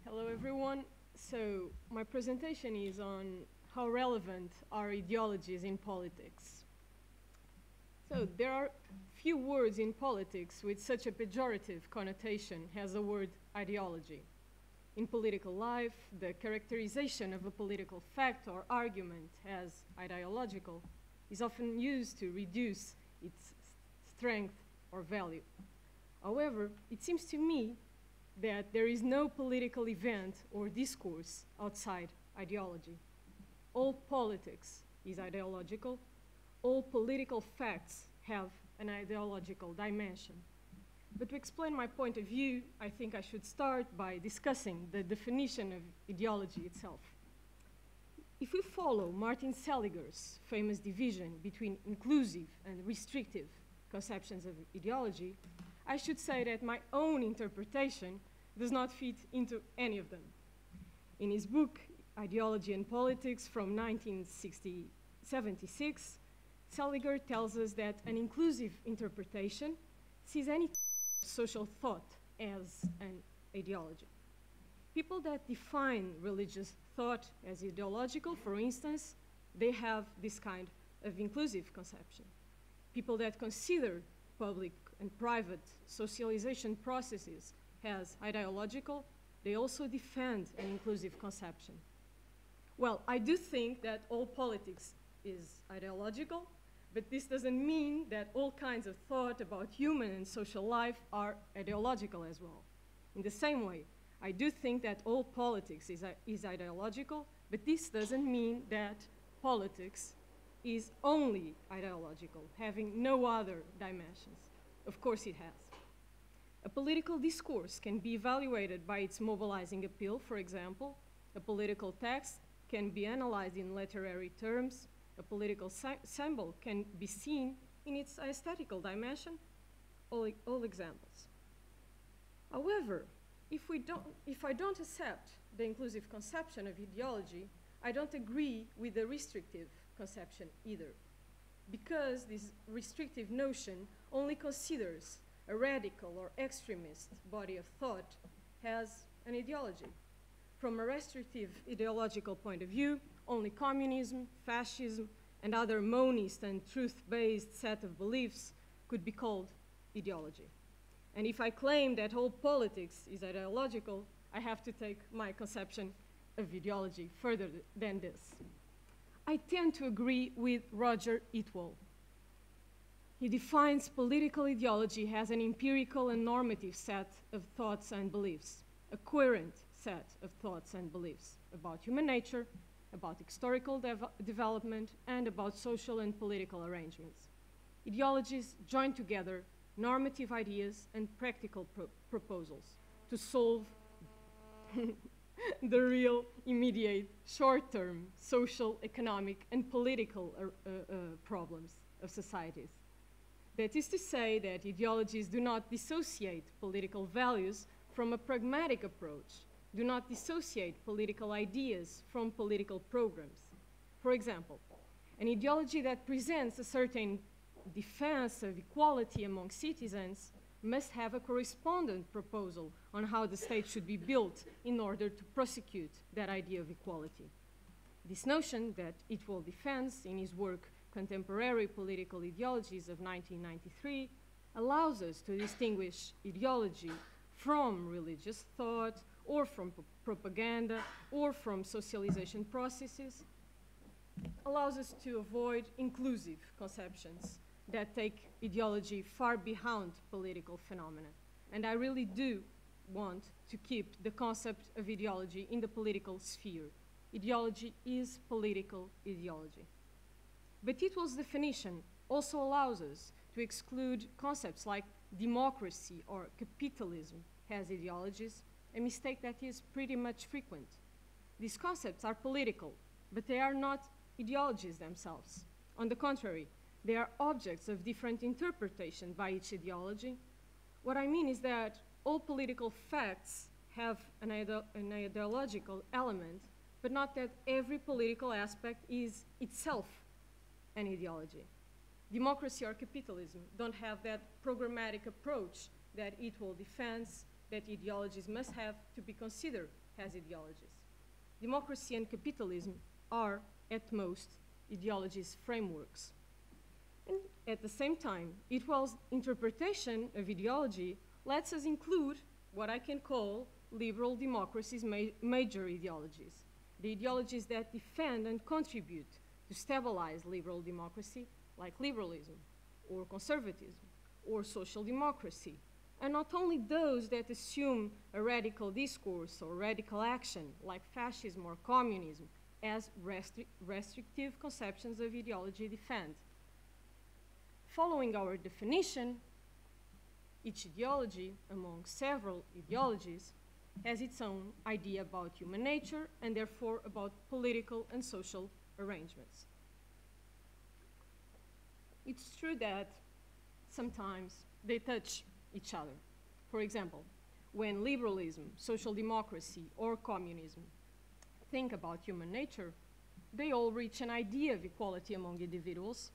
Hello, everyone. So my presentation is on how relevant are ideologies in politics. So there are few words in politics with such a pejorative connotation as the word ideology. In political life, the characterization of a political fact or argument as ideological is often used to reduce its strength or value. However, it seems to me that there is no political event or discourse outside ideology. All politics is ideological. All political facts have an ideological dimension. But to explain my point of view, I think I should start by discussing the definition of ideology itself. If we follow Martin Seligger's famous division between inclusive and restrictive conceptions of ideology, I should say that my own interpretation does not fit into any of them. In his book, Ideology and Politics from 1976, Seligger tells us that an inclusive interpretation sees any social thought as an ideology. People that define religious thought as ideological, for instance, they have this kind of inclusive conception. People that consider public and private socialization processes as ideological, they also defend an inclusive conception. Well, I do think that all politics is ideological, but this doesn't mean that all kinds of thought about human and social life are ideological as well. In the same way, I do think that all politics is ideological, but this doesn't mean that politics is only ideological, having no other dimensions. Of course it has. A political discourse can be evaluated by its mobilizing appeal, for example. A political text can be analyzed in literary terms. A political symbol can be seen in its aesthetical dimension. All examples. However, if I don't accept the inclusive conception of ideology, I don't agree with the restrictive conception either, because this restrictive notion only considers a radical or extremist body of thought as an ideology. From a restrictive ideological point of view, only communism, fascism, and other monist and truth-based set of beliefs could be called ideology. And if I claim that all politics is ideological, I have to take my conception of ideology further than this. I tend to agree with Roger Itwell. He defines political ideology as an empirical and normative set of thoughts and beliefs, a coherent set of thoughts and beliefs about human nature, about historical development, and about social and political arrangements. Ideologies join together normative ideas and practical proposals to solve the real, immediate, short-term social, economic, and political problems of societies. That is to say that ideologies do not dissociate political values from a pragmatic approach, do not dissociate political ideas from political programs. For example, an ideology that presents a certain defense of equality among citizens must have a correspondent proposal on how the state should be built in order to prosecute that idea of equality. This notion that Itwell defends in his work Contemporary Political Ideologies of 1993 allows us to distinguish ideology from religious thought or from propaganda or from socialization processes, allows us to avoid inclusive conceptions that take ideology far beyond political phenomena. And I really do want to keep the concept of ideology in the political sphere. Ideology is political ideology. But Itwell's definition also allows us to exclude concepts like democracy or capitalism as ideologies, a mistake that is pretty much frequent. These concepts are political, but they are not ideologies themselves. On the contrary, they are objects of different interpretation by each ideology. What I mean is that all political facts have an ideological element, but not that every political aspect is itself an ideology. Democracy or capitalism don't have that programmatic approach that Itwell defends, that ideologies must have to be considered has ideologies. Democracy and capitalism are, at most, ideologies frameworks. And at the same time, Itwell's interpretation of ideology lets us include what I can call liberal democracy's major ideologies, the ideologies that defend and contribute to stabilize liberal democracy, like liberalism, or conservatism, or social democracy, and not only those that assume a radical discourse or radical action, like fascism or communism, as restrictive conceptions of ideology defend. Following our definition, each ideology, among several ideologies, has its own idea about human nature and therefore about political and social arrangements. It's true that sometimes they touch each other. For example, when liberalism, social democracy, or communism think about human nature, they all reach an idea of equality among individuals,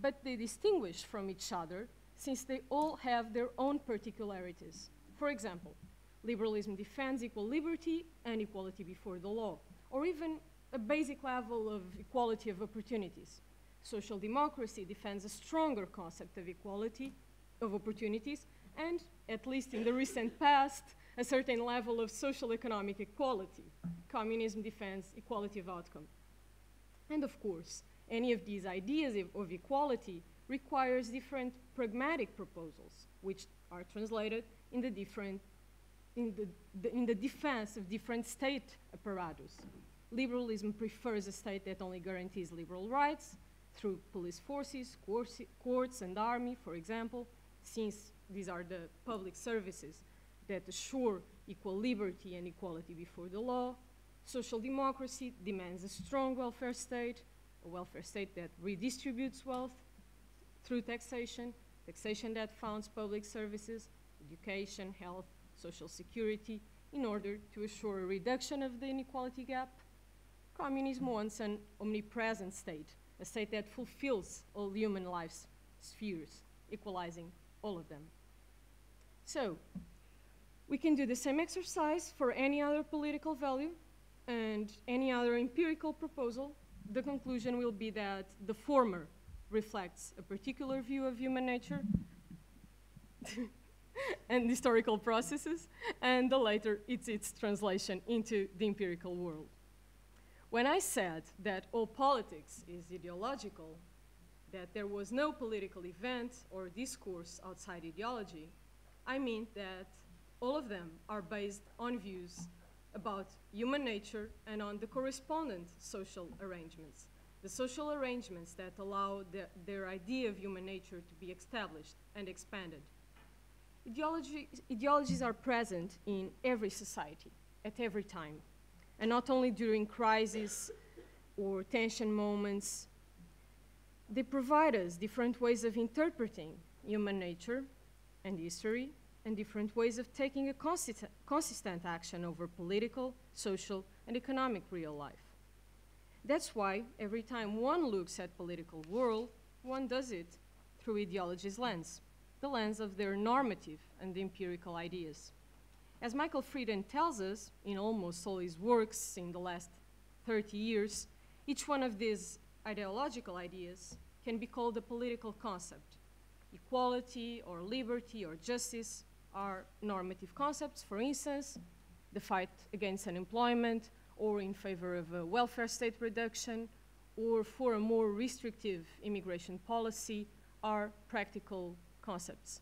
but they distinguish from each other since they all have their own particularities. For example, liberalism defends equal liberty and equality before the law, or even a basic level of equality of opportunities. Social democracy defends a stronger concept of equality of opportunities and, at least in the recent past, a certain level of social economic equality. Communism defends equality of outcome. And of course, any of these ideas of equality requires different pragmatic proposals, which are translated in the defense of different state apparatus. Liberalism prefers a state that only guarantees liberal rights through police forces, courts, and army, for example, since these are the public services that assure equal liberty and equality before the law. Social democracy demands a strong welfare state, a welfare state that redistributes wealth through taxation that funds public services, education, health, social security, in order to assure a reduction of the inequality gap. Communism wants an omnipresent state, a state that fulfills all human life's spheres, equalizing all of them. So, we can do the same exercise for any other political value and any other empirical proposal. The conclusion will be that the former reflects a particular view of human nature and historical processes, and the latter, it's its translation into the empirical world. When I said that all politics is ideological, that there was no political event or discourse outside ideology, I mean that all of them are based on views about human nature and on the correspondent social arrangements, the social arrangements that allow their idea of human nature to be established and expanded. Ideologies are present in every society, at every time, and not only during crises or tension moments. They provide us different ways of interpreting human nature and history, and different ways of taking a consistent action over political, social, and economic real life. That's why every time one looks at political world, one does it through ideology's lens, the lens of their normative and empirical ideas. As Michael Friedan tells us in almost all his works in the last 30 years, each one of these ideological ideas can be called a political concept. Equality or liberty or justice are normative concepts. For instance, the fight against unemployment, or in favor of a welfare state reduction, or for a more restrictive immigration policy, are practical concepts,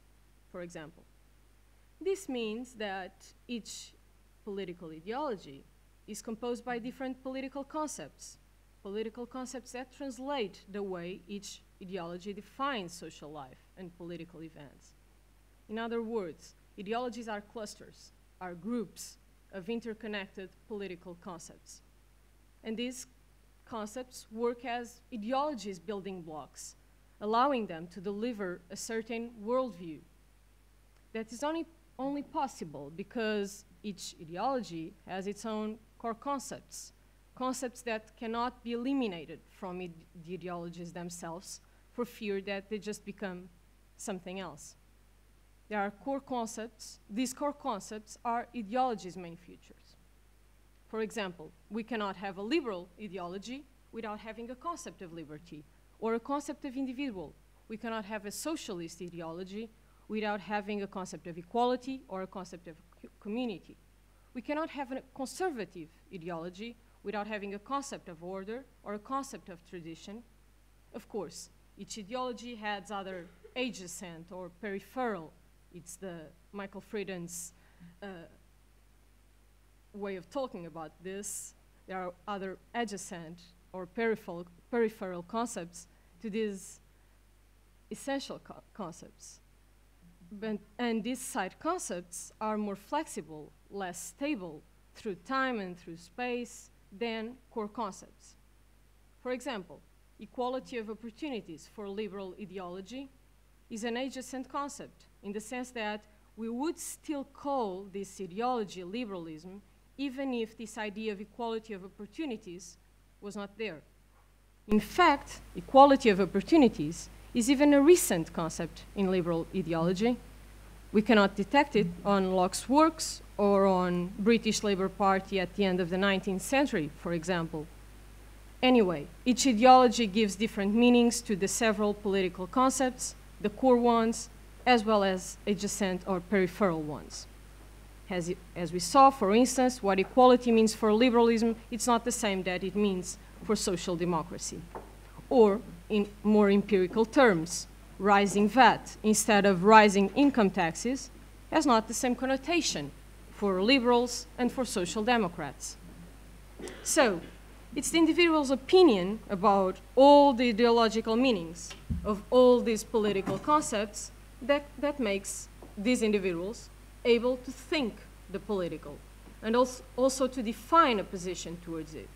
for example. This means that each political ideology is composed by different political concepts that translate the way each ideology defines social life and political events. In other words, ideologies are clusters, are groups of interconnected political concepts. And these concepts work as ideologies building blocks, allowing them to deliver a certain worldview. That is only possible because each ideology has its own core concepts that cannot be eliminated from the ideologies themselves for fear that they just become something else. There are core concepts. These core concepts are ideologies' main features. For example, we cannot have a liberal ideology without having a concept of liberty or a concept of individual. We cannot have a socialist ideology without having a concept of equality or a concept of community. We cannot have a conservative ideology without having a concept of order or a concept of tradition. Of course, each ideology has other adjacent or peripheral. It's the Michael Frieden's way of talking about this. There are other adjacent or peripheral concepts to these essential concepts. And these side concepts are more flexible, less stable through time and through space than core concepts. For example, equality of opportunities for liberal ideology is an adjacent concept in the sense that we would still call this ideology liberalism even if this idea of equality of opportunities was not there. In fact, equality of opportunities is even a recent concept in liberal ideology. We cannot detect it on Locke's works or on British Labour Party at the end of the 19th century, for example. Anyway, each ideology gives different meanings to the several political concepts, the core ones, as well as adjacent or peripheral ones. As we saw, for instance, what equality means for liberalism, it's not the same that it means for social democracy. Or, in more empirical terms, rising VAT instead of rising income taxes has not the same connotation for liberals and for social democrats. So, it's the individual's opinion about all the ideological meanings of all these political concepts that makes these individuals able to think the political and also to define a position towards it.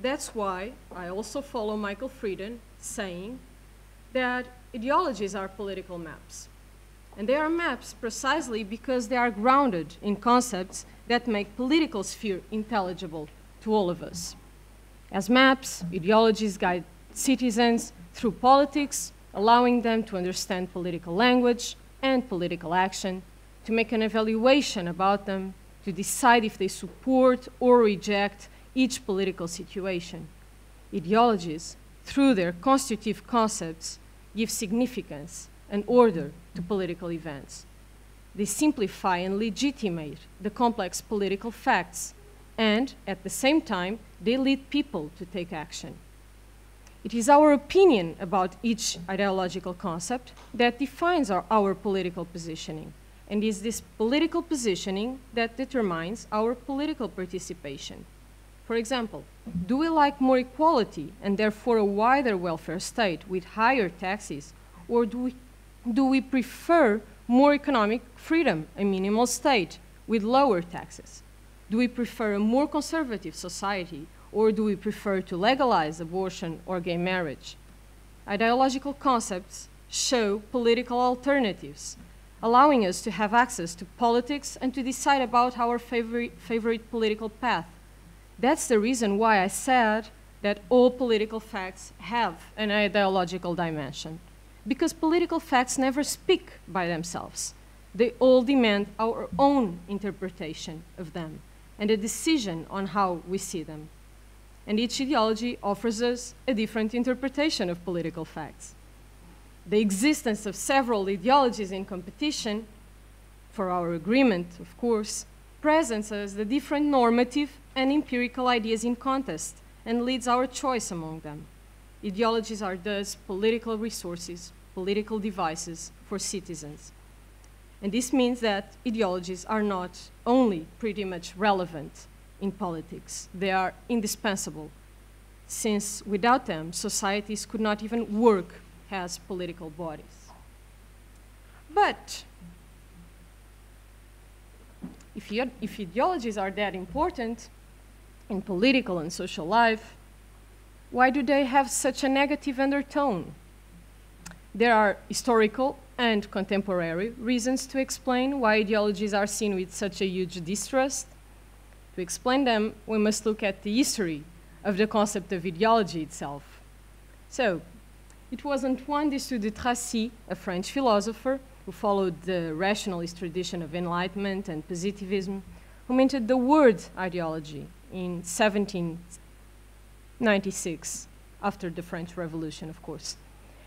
That's why I also follow Michael Frieden saying that ideologies are political maps. And they are maps precisely because they are grounded in concepts that make political sphere intelligible to all of us. As maps, ideologies guide citizens through politics, allowing them to understand political language and political action, to make an evaluation about them, to decide if they support or reject each political situation. Ideologies, through their constitutive concepts, give significance and order to political events. They simplify and legitimate the complex political facts, and at the same time, they lead people to take action. It is our opinion about each ideological concept that defines our political positioning, and is this political positioning that determines our political participation. For example, do we like more equality and therefore a wider welfare state with higher taxes, or do we prefer more economic freedom, a minimal state with lower taxes? Do we prefer a more conservative society, or do we prefer to legalize abortion or gay marriage? Ideological concepts show political alternatives, allowing us to have access to politics and to decide about our favorite political path. That's the reason why I said that all political facts have an ideological dimension, because political facts never speak by themselves. They all demand our own interpretation of them and a decision on how we see them. And each ideology offers us a different interpretation of political facts. The existence of several ideologies in competition, for our agreement, of course, presents us the different normative and empirical ideas in contest and leads our choice among them. Ideologies are thus political resources, political devices for citizens. And this means that ideologies are not only pretty much relevant in politics, they are indispensable, since without them, societies could not even work as political bodies. But if ideologies are that important in political and social life, why do they have such a negative undertone? There are historical and contemporary reasons to explain why ideologies are seen with such a huge distrust. To explain them, we must look at the history of the concept of ideology itself. So, it was Antoine de Saint-Exupéry, a French philosopher who followed the rationalist tradition of Enlightenment and positivism, who minted the word ideology in 1796, after the French Revolution, of course.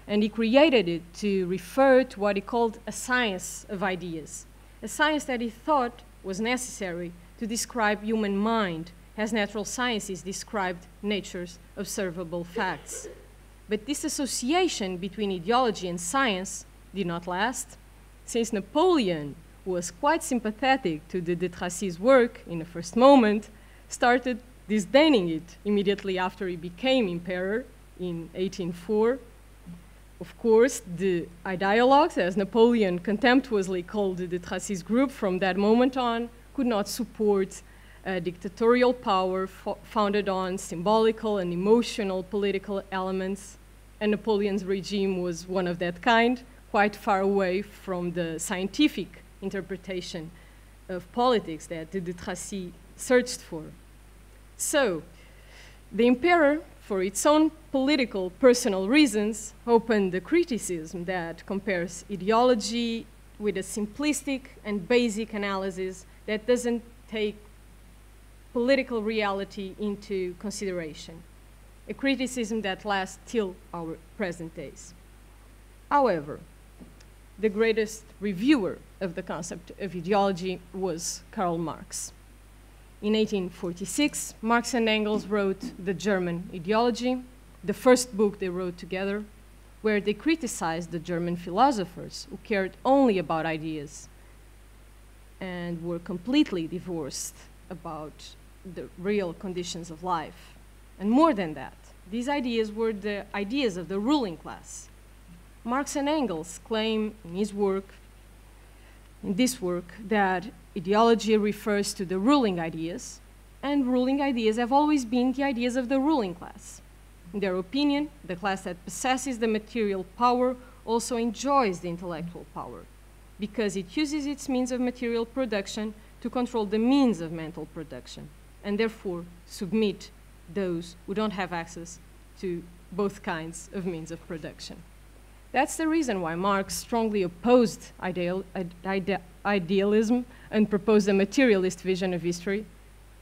And he created it to refer to what he called a science of ideas, a science that he thought was necessary to describe human mind, as natural sciences described nature's observable facts. But this association between ideology and science did not last, since Napoleon, who was quite sympathetic to de Tracy's work in the first moment, started disdaining it immediately after he became emperor in 1804. Of course, the Ideologues, as Napoleon contemptuously called de Tracy's group from that moment on, could not support a dictatorial power founded on symbolical and emotional political elements, and Napoleon's regime was one of that kind, quite far away from the scientific interpretation of politics that de Tracy searched for. So, the emperor, for its own political, personal reasons, opened the criticism that compares ideology with a simplistic and basic analysis that doesn't take political reality into consideration, a criticism that lasts till our present days. However, the greatest reviewer of the concept of ideology was Karl Marx. In 1846, Marx and Engels wrote The German Ideology, the first book they wrote together, where they criticized the German philosophers who cared only about ideas and were completely divorced about the real conditions of life. And more than that, these ideas were the ideas of the ruling class. Marx and Engels claim in this work, that ideology refers to the ruling ideas, and ruling ideas have always been the ideas of the ruling class. In their opinion, the class that possesses the material power also enjoys the intellectual power, because it uses its means of material production to control the means of mental production, and therefore submit those who don't have access to both kinds of means of production. That's the reason why Marx strongly opposed idealism and proposed a materialist vision of history.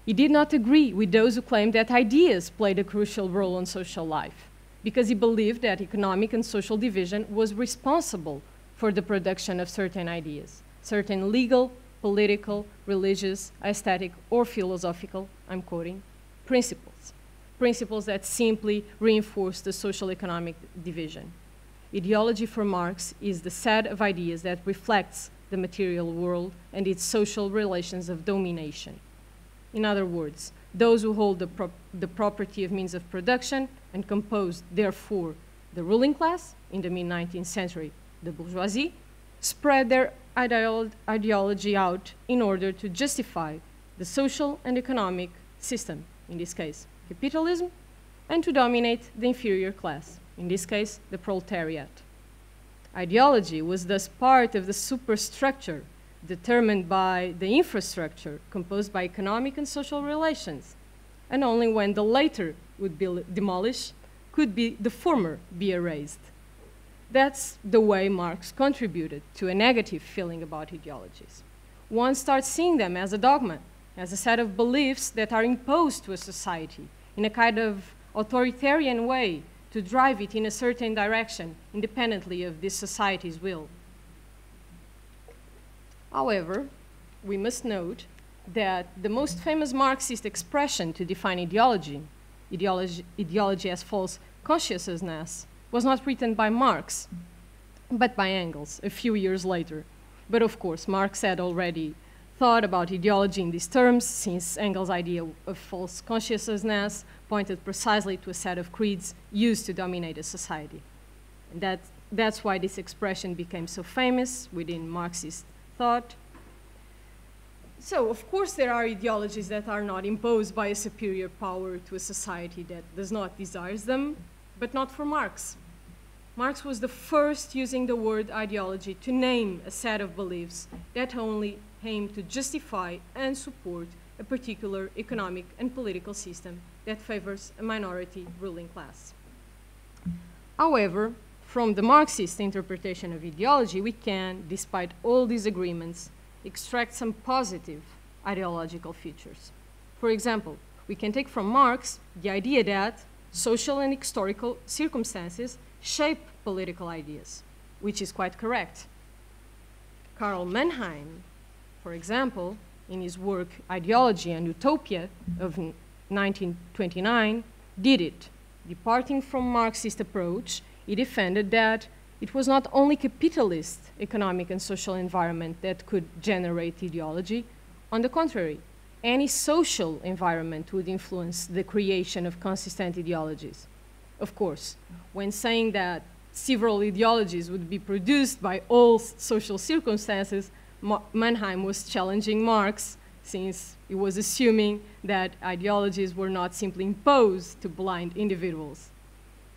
He did not agree with those who claimed that ideas played a crucial role in social life, because he believed that economic and social division was responsible for the production of certain ideas, certain legal, political, religious, aesthetic, or philosophical, I'm quoting, principles that simply reinforce the social economic division. Ideology for Marx is the set of ideas that reflects the material world and its social relations of domination. In other words, those who hold the property of means of production and compose, therefore, the ruling class, in the mid-19th century, the bourgeoisie, spread their ideology out in order to justify the social and economic system, in this case, capitalism, and to dominate the inferior class, in this case, the proletariat. Ideology was thus part of the superstructure determined by the infrastructure composed by economic and social relations, and only when the latter would be demolished could the former be erased. That's the way Marx contributed to a negative feeling about ideologies. One starts seeing them as a dogma, as a set of beliefs that are imposed to a society in a kind of authoritarian way to drive it in a certain direction, independently of this society's will. However, we must note that the most famous Marxist expression to define ideology as false consciousness, was not written by Marx, but by Engels a few years later. But of course, Marx had already thought about ideology in these terms, since Engels' idea of false consciousness pointed precisely to a set of creeds used to dominate a society. And that's why this expression became so famous within Marxist thought. So, of course, there are ideologies that are not imposed by a superior power to a society that does not desire them, but not for Marx. Marx was the first using the word ideology to name a set of beliefs that only aim to justify and support a particular economic and political system that favors a minority ruling class. However, from the Marxist interpretation of ideology, we can, despite all disagreements, extract some positive ideological features. For example, we can take from Marx the idea that social and historical circumstances shape political ideas, which is quite correct. Karl Mannheim, for example, in his work Ideology and Utopia of 1929, did it. Departing from Marxist approach, he defended that it was not only capitalist economic and social environment that could generate ideology. On the contrary, any social environment would influence the creation of consistent ideologies. Of course, when saying that several ideologies would be produced by all social circumstances, Mannheim was challenging Marx, since he was assuming that ideologies were not simply imposed to blind individuals.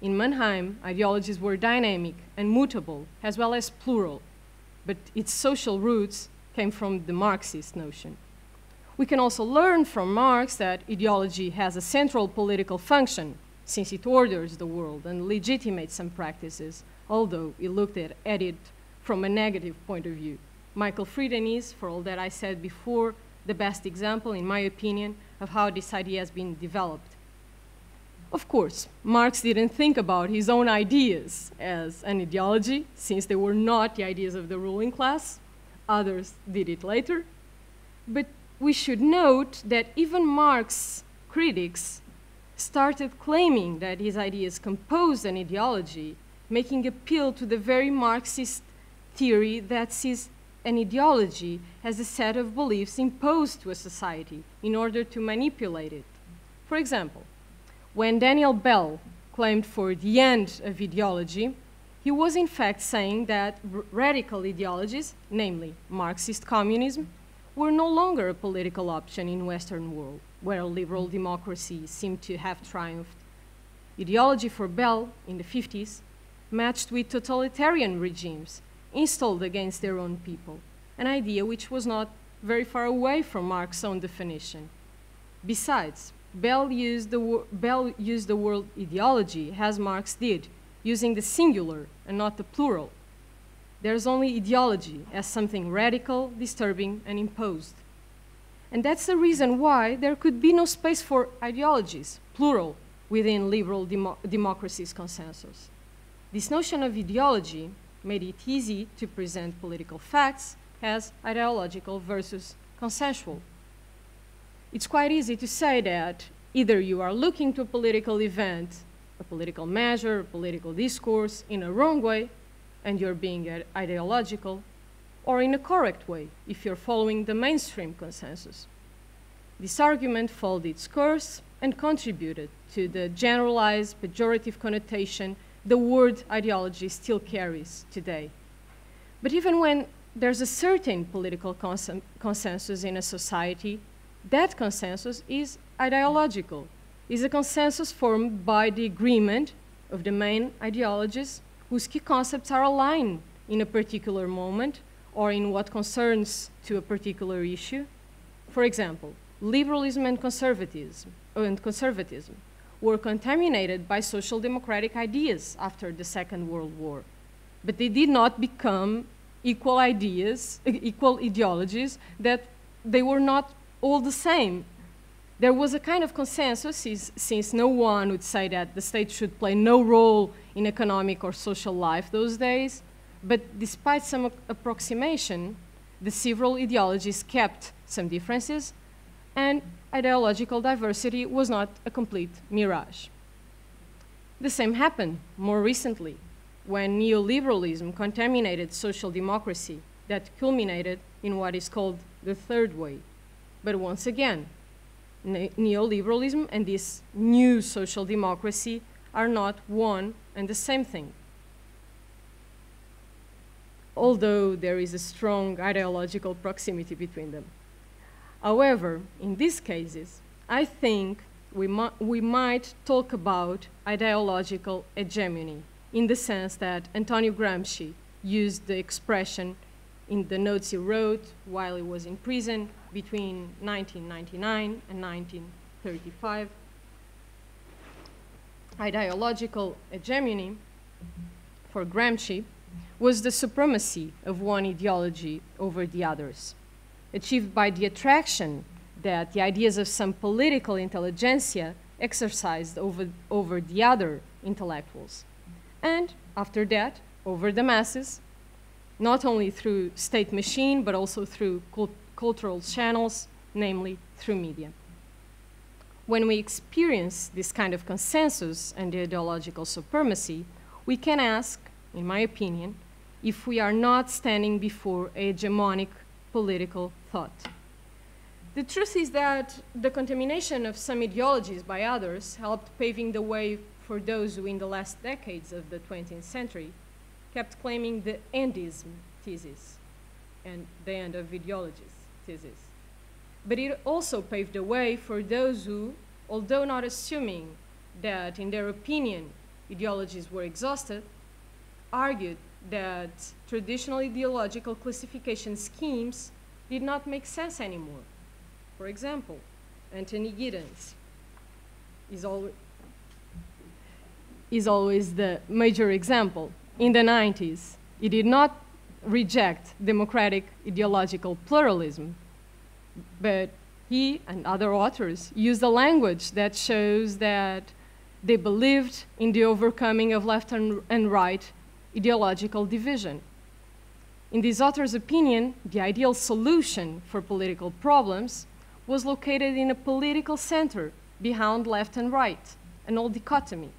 In Mannheim, ideologies were dynamic and mutable, as well as plural, but its social roots came from the Marxist notion. We can also learn from Marx that ideology has a central political function, since it orders the world and legitimates some practices, although he looked at it from a negative point of view. Michael Friedan is, for all that I said before, the best example, in my opinion, of how this idea has been developed. Of course, Marx didn't think about his own ideas as an ideology, since they were not the ideas of the ruling class. Others did it later. But we should note that even Marx's critics started claiming that his ideas composed an ideology, making appeal to the very Marxist theory that sees an ideology as a set of beliefs imposed to a society in order to manipulate it. For example, when Daniel Bell claimed for the end of ideology, he was in fact saying that radical ideologies, namely Marxist communism, were no longer a political option in Western world, where liberal democracy seemed to have triumphed. Ideology for Bell in the 50s matched with totalitarian regimes installed against their own people, an idea which was not very far away from Marx's own definition. Besides, Bell used the word ideology as Marx did, using the singular and not the plural. There's only ideology as something radical, disturbing, and imposed. And that's the reason why there could be no space for ideologies, plural, within liberal democracy's consensus. This notion of ideology made it easy to present political facts as ideological versus consensual. It's quite easy to say that either you are looking to a political event, a political measure, a political discourse in a wrong way, and you're being ideological, or in a correct way, if you're following the mainstream consensus. This argument followed its course and contributed to the generalized pejorative connotation the word ideology still carries today. But even when there's a certain political consensus in a society, that consensus is ideological, is a consensus formed by the agreement of the main ideologies whose key concepts are aligned in a particular moment or in what concerns to a particular issue. For example, liberalism and conservatism were contaminated by social democratic ideas after the Second World War, but they did not become equal ideologies, that they were not all the same. There was a kind of consensus, since no one would say that the state should play no role in economic or social life those days, but despite some approximation, the several ideologies kept some differences, and ideological diversity was not a complete mirage. The same happened more recently, when neoliberalism contaminated social democracy that culminated in what is called the third way. But once again, neoliberalism and this new social democracy are not one and the same thing, although there is a strong ideological proximity between them. However, in these cases, I think we might talk about ideological hegemony, in the sense that Antonio Gramsci used the expression in the notes he wrote while he was in prison between 1999 and 1935. Ideological hegemony, for Gramsci, was the supremacy of one ideology over the others, achieved by the attraction that the ideas of some political intelligentsia exercised over the other intellectuals. And after that, over the masses, not only through state machine, but also through cultural channels, namely through media. When we experience this kind of consensus and ideological supremacy, we can ask, in my opinion, if we are not standing before a hegemonic political thought. The truth is that the contamination of some ideologies by others helped paving the way for those who in the last decades of the 20th century kept claiming the endism thesis and the end of ideologies thesis. But it also paved the way for those who, although not assuming that in their opinion ideologies were exhausted, argued that traditional ideological classification schemes did not make sense anymore. For example, Anthony Giddens is always the major example. In the 90s, he did not reject democratic ideological pluralism, but he and other authors used a language that shows that they believed in the overcoming of left and right ideological division. In this author's opinion, the ideal solution for political problems was located in a political center behind left and right, an old dichotomy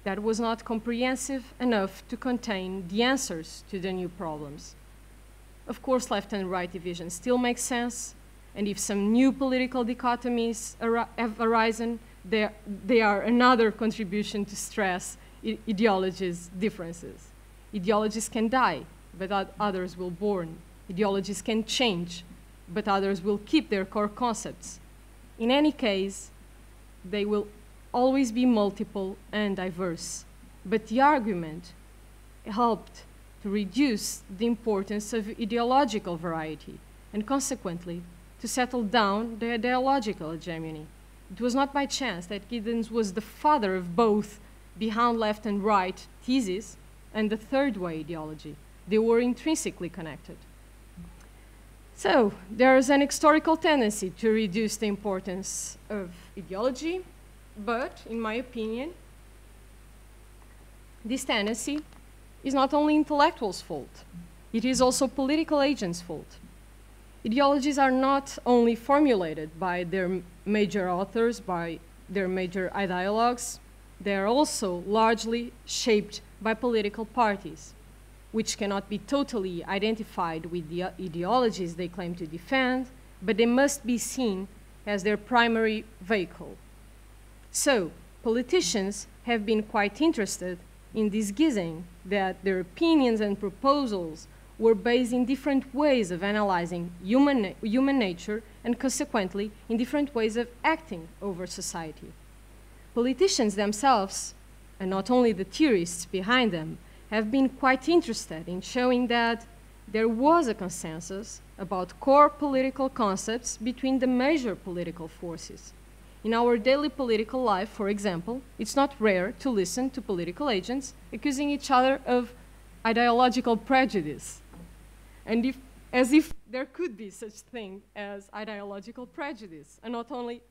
that was not comprehensive enough to contain the answers to the new problems. Of course, left and right division still makes sense, and if some new political dichotomies have arisen, they are another contribution to stress ideologies' differences. Ideologies can die, but others will born. Ideologies can change, but others will keep their core concepts. In any case, they will always be multiple and diverse. But the argument helped to reduce the importance of ideological variety and consequently to settle down the ideological hegemony. It was not by chance that Giddens was the father of both behind left and right thesis and the third way ideology. They were intrinsically connected. So there is an historical tendency to reduce the importance of ideology, but in my opinion, this tendency is not only intellectuals' fault, it is also political agents' fault. Ideologies are not only formulated by their major authors, by their major ideologues, they are also largely shaped by political parties, which cannot be totally identified with the ideologies they claim to defend, but they must be seen as their primary vehicle. So, politicians have been quite interested in disguising that their opinions and proposals were based in different ways of analyzing human nature and consequently in different ways of acting over society. Politicians themselves, and not only the theorists behind them, have been quite interested in showing that there was a consensus about core political concepts between the major political forces. In our daily political life, for example, it's not rare to listen to political agents accusing each other of ideological prejudice. And as if there could be such thing as ideological prejudice, and not only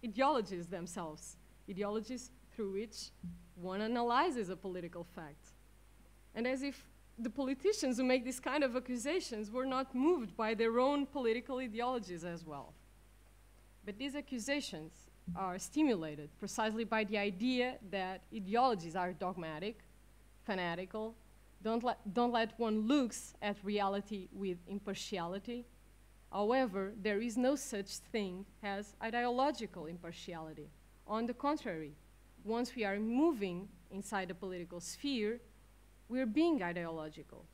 ideologies themselves, ideologies through which one analyzes a political fact. And as if the politicians who make these kind of accusations were not moved by their own political ideologies as well. But these accusations are stimulated precisely by the idea that ideologies are dogmatic, fanatical, don't let one look at reality with impartiality. However, there is no such thing as ideological impartiality. On the contrary, once we are moving inside the political sphere, we're being ideological,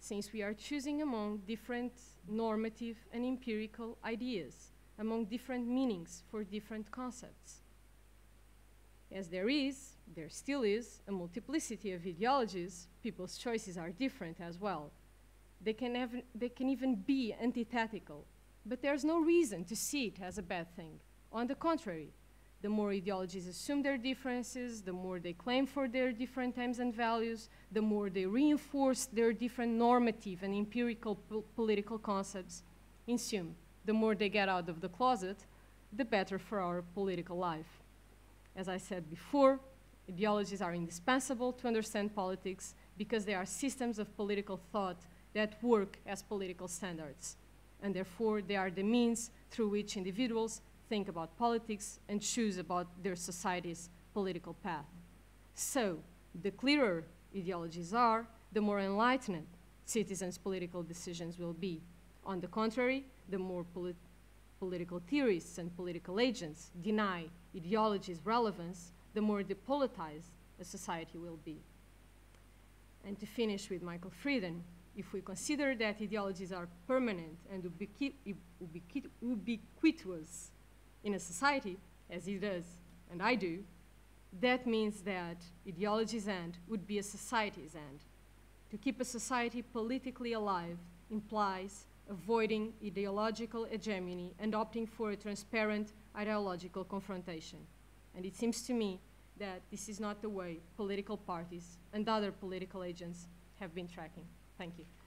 since we are choosing among different normative and empirical ideas, among different meanings for different concepts. As there still is, a multiplicity of ideologies, people's choices are different as well. They can even be antithetical, but there's no reason to see it as a bad thing. On the contrary, the more ideologies assume their differences, the more they claim for their different aims and values, the more they reinforce their different normative and empirical political concepts. In sum, the more they get out of the closet, the better for our political life. As I said before, ideologies are indispensable to understand politics because they are systems of political thought that work as political standards. And therefore, they are the means through which individuals think about politics and choose about their society's political path. So, the clearer ideologies are, the more enlightened citizens' political decisions will be. On the contrary, the more political theorists and political agents deny ideology's relevance, the more depolitized a society will be. And to finish with Michael Frieden, if we consider that ideologies are permanent and ubiquitous in a society, as he does and I do, that means that ideology's end would be a society's end. To keep a society politically alive implies avoiding ideological hegemony and opting for a transparent ideological confrontation. And it seems to me that this is not the way political parties and other political agents have been tracking. Thank you.